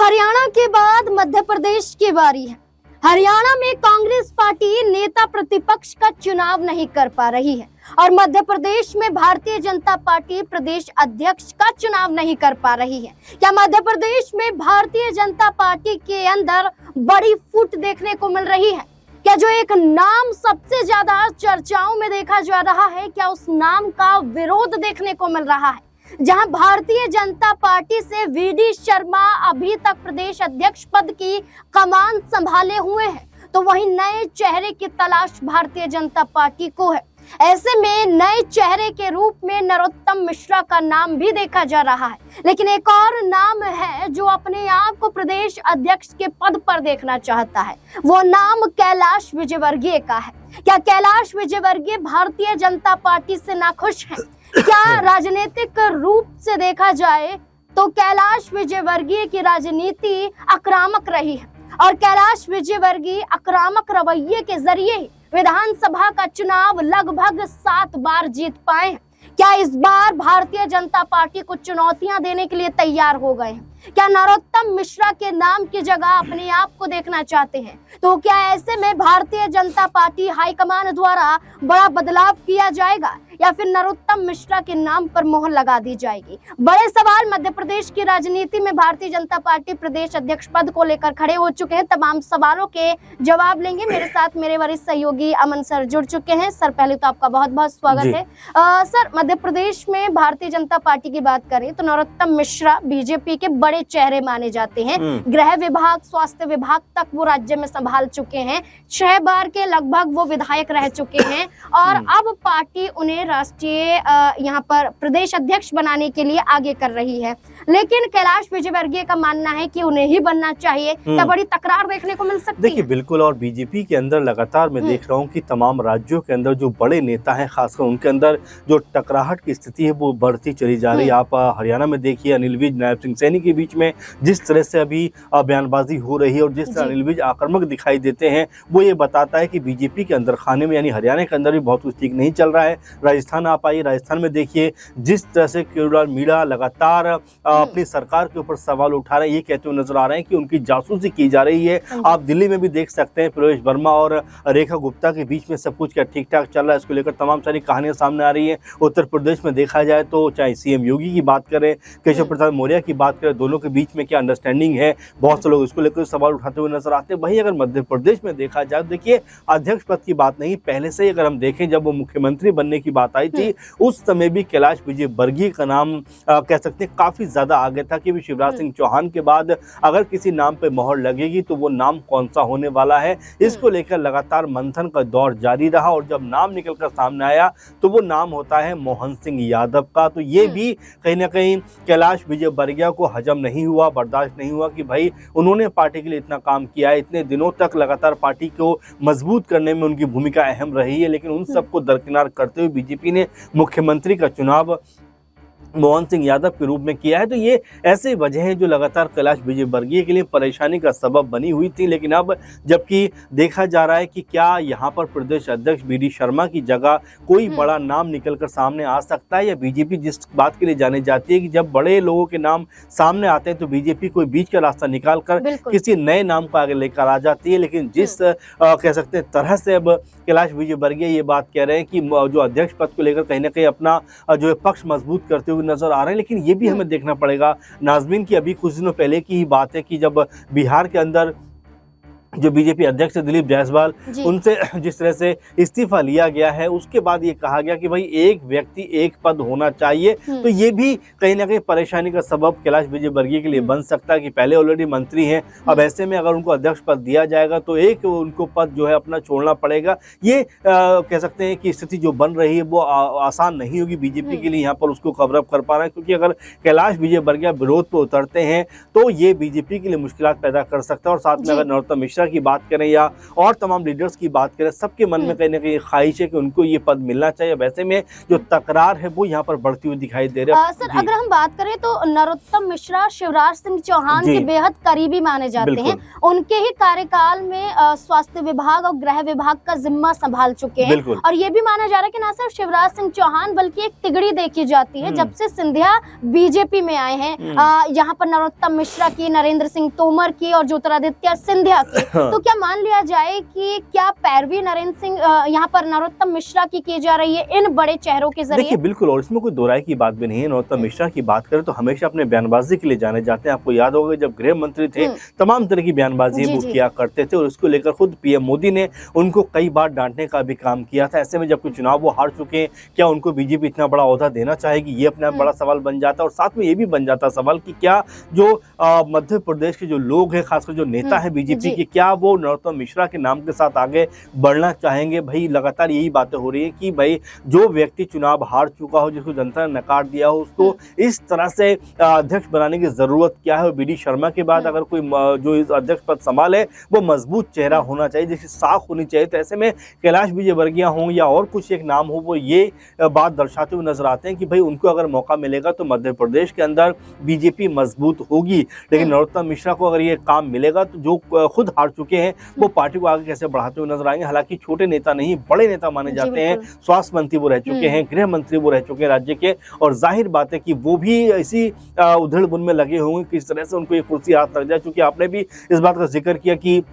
हरियाणा के बाद मध्य प्रदेश की बारी है। हरियाणा में कांग्रेस पार्टी नेता प्रतिपक्ष का चुनाव नहीं कर पा रही है और मध्य प्रदेश में भारतीय जनता पार्टी प्रदेश अध्यक्ष का चुनाव नहीं कर पा रही है। क्या मध्य प्रदेश में भारतीय जनता पार्टी के अंदर बड़ी फूट देखने को मिल रही है? क्या जो एक नाम सबसे ज्यादा चर्चाओं में देखा जा रहा है, क्या उस नाम का विरोध देखने को मिल रहा है? जहां भारतीय जनता पार्टी से वीडी शर्मा अभी तक प्रदेश अध्यक्ष पद की कमान संभाले हुए हैं, तो वहीं नए चेहरे की तलाश भारतीय जनता पार्टी को है। ऐसे में नए चेहरे के रूप में नरोत्तम मिश्रा का नाम भी देखा जा रहा है, लेकिन एक और नाम है जो अपने आप को प्रदेश अध्यक्ष के पद पर देखना चाहता है। वो नाम कैलाश विजयवर्गीय का है। क्या कैलाश विजयवर्गीय भारतीय जनता पार्टी से नाखुश हैं? क्या राजनीतिक रूप से देखा जाए तो कैलाश विजयवर्गीय की राजनीति आक्रामक रही है और कैलाश विजयवर्गीय आक्रामक रवैये के जरिए ही विधानसभा का चुनाव लगभग 7 बार जीत पाए हैं। क्या इस बार भारतीय जनता पार्टी को चुनौतियां देने के लिए तैयार हो गए हैं? क्या नरोत्तम मिश्रा के नाम की जगह अपने आप को देखना चाहते हैं? तो क्या ऐसे में भारतीय जनता पार्टी हाईकमान द्वारा बड़ा बदलाव किया जाएगा या फिर नरोत्तम मिश्रा के नाम पर मोहर लगा दी जाएगी? बड़े सवाल मध्य प्रदेश की राजनीति में भारतीय जनता पार्टी प्रदेश अध्यक्ष पद को लेकर खड़े हो चुके हैं। तमाम सवालों के जवाब लेंगे। मेरे साथ मेरे वरिष्ठ सहयोगी अमन सर जुड़ चुके हैं। सर, पहले तो आपका बहुत बहुत स्वागत है। सर, मध्य प्रदेश में भारतीय जनता पार्टी की बात करें तो नरोत्तम मिश्रा बीजेपी के बड़े चेहरे माने जाते हैं। गृह विभाग, स्वास्थ्य विभाग तक वो राज्य में संभाल चुके हैं। 6 बार के लगभग वो विधायक रह चुके हैं और अब पार्टी उन्हें राष्ट्रीय यहाँ पर प्रदेश अध्यक्ष बनाने के लिए आगे कर रही है। लेकिन कैलाश विजयवर्गीय का मानना है कि उन्हें ही बनना चाहिए। क्या बड़ी तकरार देखने को मिल सकती है? देखिए, बिल्कुल। और बीजेपी के अंदर लगातार मैं देख रहा हूँ कि तमाम राज्यों के अंदर जो बड़े नेता हैं, खासकर उनके अंदर जो टकराहट की स्थिति है वो बढ़ती चली जा रही है। आप हरियाणा में देखिए, अनिल विज, नायब सिंह सैनी के बीच में जिस तरह से अभी बयानबाजी हो रही है और जिस तरह अनिल विज आक्रामक दिखाई देते हैं, वो ये बताता है कि बीजेपी के अंदर खाने में यानी हरियाणा के अंदर भी बहुत कुछ ठीक नहीं चल रहा है। राजस्थान आप आइए, राजस्थान में देखिए जिस तरह से केजरीवाल मीडिया लगातार अपनी सरकार के ऊपर सवाल उठा रहे हैं, ये कहते हुए नजर आ रहे हैं कि उनकी जासूसी की जा रही है। आप दिल्ली में भी देख सकते हैं, प्रवेश वर्मा और रेखा गुप्ता के बीच में सब कुछ क्या ठीक ठाक चल रहा है, इसको लेकर तमाम सारी कहानियां सामने आ रही है। उत्तर प्रदेश में देखा जाए तो चाहे सीएम योगी की बात करें, केशव प्रसाद मौर्य की बात करें, दोनों के बीच में क्या अंडरस्टैंडिंग है, बहुत से लोग इसको लेकर सवाल उठाते हुए नजर आते हैं। वहीं अगर मध्य प्रदेश में देखा जाए, देखिए अध्यक्ष पद की बात नहीं, पहले से ही अगर हम देखें, जब वो मुख्यमंत्री बनने की बात आई थी उस समय भी कैलाश विजयवर्गीय का नाम कह सकते हैं काफी ज्यादा आगे था कि शिवराज सिंह चौहान के बाद अगर किसी नाम पे मोहर लगेगी तो वो नाम कौन सा होने वाला है। इसको लेकर लगातार मंथन का दौर जारी रहा और जब नाम निकलकर सामने आया तो वो नाम होता है मोहन सिंह यादव का। तो ये भी कहीं ना कहीं कैलाश विजयवर्गीय को हजम नहीं हुआ, बर्दाश्त नहीं हुआ कि भाई उन्होंने पार्टी के लिए इतना काम किया है, इतने दिनों तक लगातार पार्टी को मजबूत करने में उनकी भूमिका अहम रही है, लेकिन उन सबको दरकिनार करते हुए बीजेपी ने मुख्यमंत्री का चुनाव मोहन सिंह यादव के रूप में किया है। तो ये ऐसे वजह है जो लगातार कैलाश विजयवर्गीय के लिए परेशानी का सबब बनी हुई थी। लेकिन अब जबकि देखा जा रहा है कि क्या यहाँ पर प्रदेश अध्यक्ष वीडी शर्मा की जगह कोई बड़ा नाम निकलकर सामने आ सकता है, या बीजेपी जिस बात के लिए जानी जाती है कि जब बड़े लोगों के नाम सामने आते हैं तो बीजेपी कोई बीच का रास्ता निकाल कर किसी नए नाम को आगे लेकर आ जाती है। लेकिन जिस कह सकते हैं तरह से अब कैलाश विजयवर्गीय ये बात कह रहे हैं कि जो अध्यक्ष पद को लेकर कहीं ना कहीं अपना जो है पक्ष मजबूत करते हुए नजर आ रहे हैं, लेकिन ये भी हमें देखना पड़ेगा नाज़मीन की अभी कुछ दिनों पहले की ही बात है कि जब बिहार के अंदर जो बीजेपी अध्यक्ष दिलीप जायसवाल, उनसे जिस तरह से इस्तीफा लिया गया है, उसके बाद ये कहा गया कि भाई एक व्यक्ति एक पद होना चाहिए। तो ये भी कहीं ना कहीं परेशानी का सबब कैलाश विजयवर्गीय के लिए बन सकता है कि पहले ऑलरेडी मंत्री हैं, अब ऐसे में अगर उनको अध्यक्ष पद दिया जाएगा तो एक उनको पद जो है अपना छोड़ना पड़ेगा। ये कह सकते हैं कि स्थिति जो बन रही है वो आसान नहीं होगी बीजेपी के लिए यहाँ पर उसको कवर अप कर पा रहा है, क्योंकि अगर कैलाश विजयवर्गीय विरोध पर उतरते हैं तो ये बीजेपी के लिए मुश्किल पैदा कर सकता है। और साथ में अगर नरोत्तम मिश्रा मिश्रा की बात करें या और तमाम लीडर्स की बात करें, सबके मन में कहीं ना कहीं ख्वाहिश है कि उनको ये पद मिलना चाहिए। वैसे में जो तकरार है वो यहाँ पर बढ़ती हुई दिखाई दे रही है। सर, अगर हम बात करें तो नरोत्तम मिश्रा शिवराज सिंह चौहान के बेहद करीबी माने जाते हैं। उनके ही कार्यकाल में स्वास्थ्य विभाग और गृह विभाग का जिम्मा संभाल चुके हैं और ये भी माना जा रहा है कि ना सिर्फ शिवराज सिंह चौहान बल्कि एक तिगड़ी देखी जाती है जब से सिंधिया बीजेपी में आए हैं। यहाँ पर नरोत्तम मिश्रा की, नरेंद्र सिंह तोमर की और ज्योतिरादित्य सिंधिया की। तो क्या मान लिया जाए कि क्या पैरवी नरेंद्र सिंह यहाँ पर नरोत्तम मिश्रा की जा रही है इन बड़े चेहरों के जरिए? देखिए बिल्कुल, और इसमें कोई दो राय की बात भी नहीं है। नरोत्तम मिश्रा की बात करें तो हमेशा अपने बयानबाजी के लिए जाने जाते हैं। आपको याद होगा जब गृह मंत्री थे तमाम तरह की बयानबाजी वो किया करते थे और इसको लेकर खुद पीएम मोदी ने उनको कई बार डांटने का भी काम किया था। ऐसे में जब कोई चुनाव वो हार चुके हैं, क्या उनको बीजेपी इतना बड़ा ओहदा देना चाहेगी, ये अपना बड़ा सवाल बन जाता है। और साथ में ये भी बन जाता सवाल कि क्या जो मध्य प्रदेश के जो लोग हैं, खासकर जो नेता है बीजेपी के, क्या वो नरोत्तम मिश्रा के नाम के साथ आगे बढ़ना चाहेंगे? भाई लगातार यही बातें हो रही है कि भाई जो व्यक्ति चुनाव हार चुका हो, जिसको जनता ने नकार दिया हो, उसको इस तरह से अध्यक्ष बनाने की जरूरत क्या है? और बीडी शर्मा के बाद अगर कोई जो इस अध्यक्ष पद संभाले वो मजबूत चेहरा होना चाहिए, जिसकी साख होनी चाहिए। तो ऐसे में कैलाश विजयवर्गीय हों या और कुछ एक नाम हो, वो ये बात दर्शाते हुए नजर आते हैं कि भाई उनको अगर मौका मिलेगा तो मध्य प्रदेश के अंदर बीजेपी मजबूत होगी। लेकिन नरोत्तम मिश्रा को अगर ये काम मिलेगा तो जो खुद हार चुके हैं वो पार्टी को आगे कैसे बढ़ाते हुए नजर आएंगे। हालांकि छोटे नेता नहीं, बड़े नेता माने जाते हैं। स्वास्थ्य मंत्री वो रह चुके हैं, गृह मंत्री वो रह चुके हैं राज्य के, और जाहिर बात है कि वो भी इसी उधेड़ बुन में लगे होंगे किस तरह से उनको ये कुर्सी हाथ लग जाए। क्योंकि आपने भी इस बात का जिक्र किया कि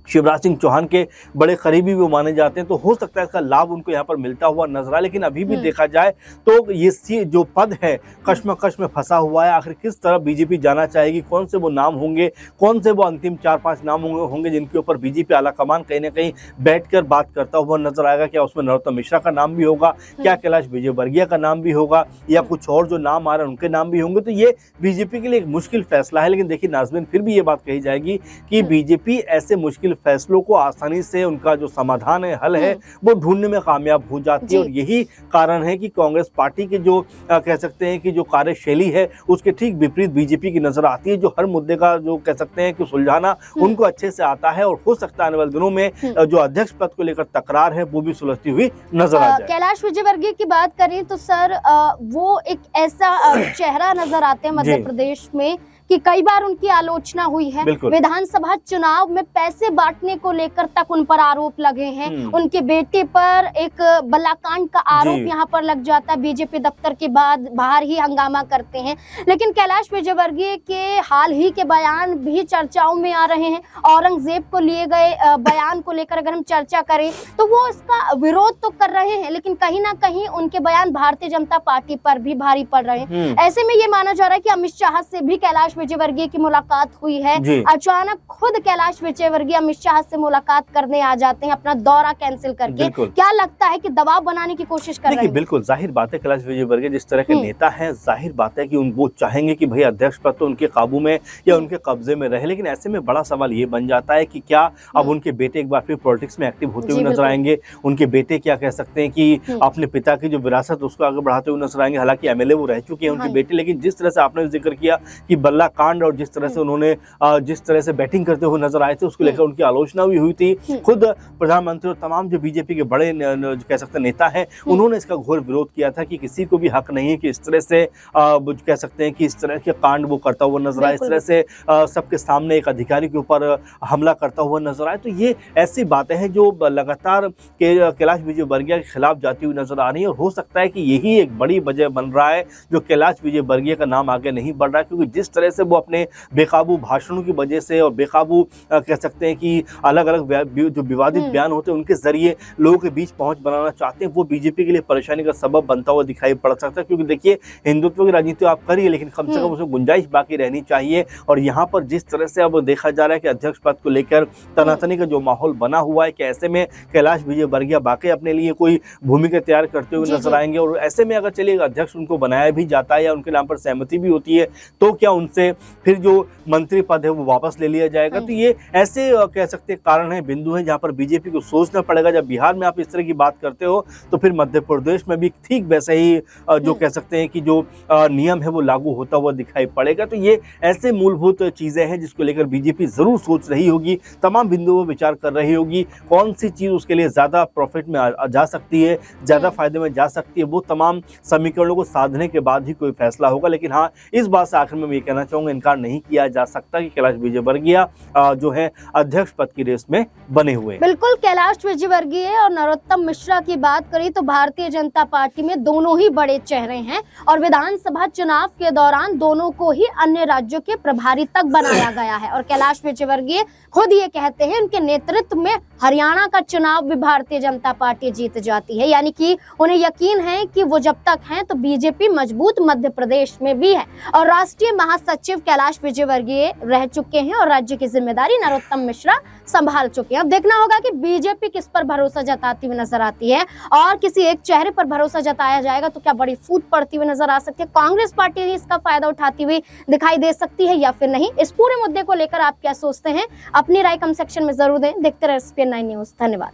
शिवराज सिंह चौहान के बड़े करीबी वो माने जाते हैं, तो हो सकता है इसका लाभ उनको यहाँ पर मिलता हुआ नजर आए। लेकिन अभी भी देखा जाए तो ये जो पद है कश्मकश में फंसा हुआ है। आखिर किस तरह बीजेपी जाना चाहेगी, कौन से वो नाम होंगे, कौन से वो अंतिम 4-5 नाम होंगे जिनके ऊपर बीजेपी आलाकमान कहीं ना कहीं बैठकर बात करता हुआ नजर आएगा। क्या उसमें नरोत्तम मिश्रा का नाम भी होगा, क्या कैलाश विजयवर्गीय का नाम भी होगा, या कुछ और जो नाम आ रहे हैं उनके नाम भी होंगे? तो ये बीजेपी के लिए एक मुश्किल फैसला है। लेकिन देखिए नाज़रीन, फिर भी ये बात कही जाएगी कि बीजेपी ऐसे मुश्किल फैसलों को आसानी से, उनका जो समाधान है, हल है, वो ढूंढने में कामयाब हो जाती है। और यही कारण है कि कांग्रेस पार्टी के जो कह सकते हैं कि जो कार्यशैली है उसके ठीक विपरीत बीजेपी की नजर आती है, जो हर मुद्दे का जो कह सकते हैं कि सुलझाना उनको अच्छे से आता है। और हो सकता है आने वाले दिनों में जो अध्यक्ष पद को लेकर तकरार है वो भी सुलझती हुई नजर आ जाए। कैलाश विजयवर्गीय की बात करें तो सर वो एक ऐसा चेहरा नजर आते हैं मध्य प्रदेश में कि कई बार उनकी आलोचना हुई है। विधानसभा चुनाव में पैसे बांटने को लेकर तक उन पर आरोप लगे हैं। उनके बेटे पर एक बलाकांड का आरोप यहाँ पर लग जाता है। बीजेपी दफ्तर के बाद बाहर ही हंगामा करते हैं। लेकिन कैलाश विजयवर्गीय के हाल ही के बयान भी चर्चाओं में आ रहे हैं। औरंगजेब को लिए गए बयान को लेकर अगर हम चर्चा करें तो वो इसका विरोध तो कर रहे हैं, लेकिन कहीं ना कहीं उनके बयान भारतीय जनता पार्टी पर भी भारी पड़ रहे हैं। ऐसे में ये माना जा रहा है कि अमित शाह से भी कैलाश विजयवर्गीय की मुलाकात हुई है। अचानक खुद कैलाश विजयवर्गीय अमित शाह से मुलाकात करने आ जाते हैं अपना दौरा कैंसिल करके। क्या लगता है कि दबाव बनाने की कोशिश कर रहे हैं? बिल्कुल जाहिर बात है, कैलाश विजयवर्गीय जिस तरह के नेता हैं, जाहिर बात है कि वो चाहेंगे कि भाई अध्यक्ष पद तो उनके काबू में या उनके कब्जे में रहे। लेकिन ऐसे में बड़ा सवाल ये बन जाता है कि क्या अब उनके बेटे एक बार फिर पॉलिटिक्स में एक्टिव होते हुए नजर आएंगे? उनके बेटे क्या कह सकते हैं कि अपने पिता की जो विरासत उसको आगे बढ़ाते हुए नजर आएंगे? हालांकि एमएलए वो रह चुके हैं उनके बेटे, लेकिन जिस तरह से आपने जिक्र किया कि बल्ला कांड और जिस तरह से उन्होंने जिस तरह से बैटिंग करते हुए नजर आए थे उसको लेकर उनकी आलोचना भी हुई थी। खुद प्रधानमंत्री और तमाम जो बीजेपी के बड़े कह सकते नेता हैं उन्होंने इसका घोर विरोध किया था कि किसी को भी हक नहीं है कि इस तरह से कह सकते हैं कि इस तरह के कांड वो करता हुआ नजर आए, इस तरह से सबके सामने एक अधिकारी के ऊपर हमला करता हुआ नजर आए। तो ये ऐसी बातें हैं जो लगातार कैलाश विजयवर्गीय के खिलाफ जाती हुई नजर आ रही है। और हो सकता है कि यही एक बड़ी वजह बन रहा है जो कैलाश विजयवर्गीय का नाम आगे नहीं बढ़ रहा है, क्योंकि जिस तरह से वो अपने बेकाबू भाषणों की वजह से और बेकाबू कह सकते हैं कि अलग अलग जो विवादित बयान होते हैं उनके जरिए लोगों के बीच पहुंच बनाना चाहते हैं, वो बीजेपी के लिए परेशानी का सबब बनता हुआ दिखाई पड़ सकता है। क्योंकि देखिए हिंदुत्व की राजनीति आप करिए, लेकिन कम से कम उसमें गुंजाइश बाकी रहनी चाहिए। और यहाँ पर जिस तरह से अब देखा जा रहा है कि अध्यक्ष पद को लेकर तनातनी का जो माहौल बना हुआ है कि ऐसे में कैलाश विजयवर्गीय बाकी अपने लिए कोई भूमिका तैयार करते हुए नजर आएंगे। और ऐसे में अगर चलिए अध्यक्ष उनको बनाया भी जाता है या उनके नाम पर सहमति भी होती है तो क्या उनसे से फिर जो मंत्री पद है वो वापस ले लिया जाएगा। तो ये ऐसे कह सकते हैं कारण है, बिंदु है जहाँ पर बीजेपी को सोचना पड़ेगा। जब बिहार में आप इस तरह की बात करते हो तो फिर मध्य प्रदेश में भी ठीक वैसे ही जो कह सकते हैं कि जो नियम है वो लागू होता हुआ दिखाई पड़ेगा। तो ये ऐसे मूलभूत चीजें हैं जिसको लेकर बीजेपी जरूर सोच रही होगी, तमाम बिंदुओं पर विचार कर रही होगी, कौन सी चीज उसके लिए ज्यादा प्रॉफिट में जा सकती है, ज्यादा फायदे में जा सकती है। वो तमाम समीकरणों को साधने के बाद ही कोई फैसला होगा। लेकिन हाँ, इस बात से आखिर में मैं ये कहना चाहूंगा, इनकार नहीं किया जा सकता कि कैलाश विजयवर्गीय जो है अध्यक्ष पद की रेस में बने हुए। बिल्कुल, कैलाश विजयवर्गीय और नरोत्तम मिश्रा की बात करें तो भारतीय जनता पार्टी में दोनों ही बड़े चेहरे हैं और विधानसभा चुनाव के दौरान दोनों को ही अन्य राज्यों के प्रभारी तक बनाया गया है। और कैलाश विजयवर्गीय खुद ये कहते हैं उनके नेतृत्व में हरियाणा का चुनाव भी भारतीय जनता पार्टी जीत जाती है, यानी कि उन्हें यकीन है कि वो जब तक हैं तो बीजेपी मजबूत मध्य प्रदेश में भी है। और राष्ट्रीय महासचिव कैलाश विजयवर्गीय रह चुके हैं और राज्य की जिम्मेदारी नरोत्तम मिश्रा संभाल चुके हैं। अब देखना होगा कि बीजेपी किस पर भरोसा जताती हुई नजर आती है और किसी एक चेहरे पर भरोसा जताया जाएगा तो क्या बड़ी फूट पड़ती हुई नजर आ सकती है, कांग्रेस पार्टी इसका फायदा उठाती हुई दिखाई दे सकती है या फिर नहीं। इस पूरे मुद्दे को लेकर आप क्या सोचते हैं, अपनी राय कमेंट सेक्शन में जरूर दें। देखते रहे SPN9 न्यूज। धन्यवाद।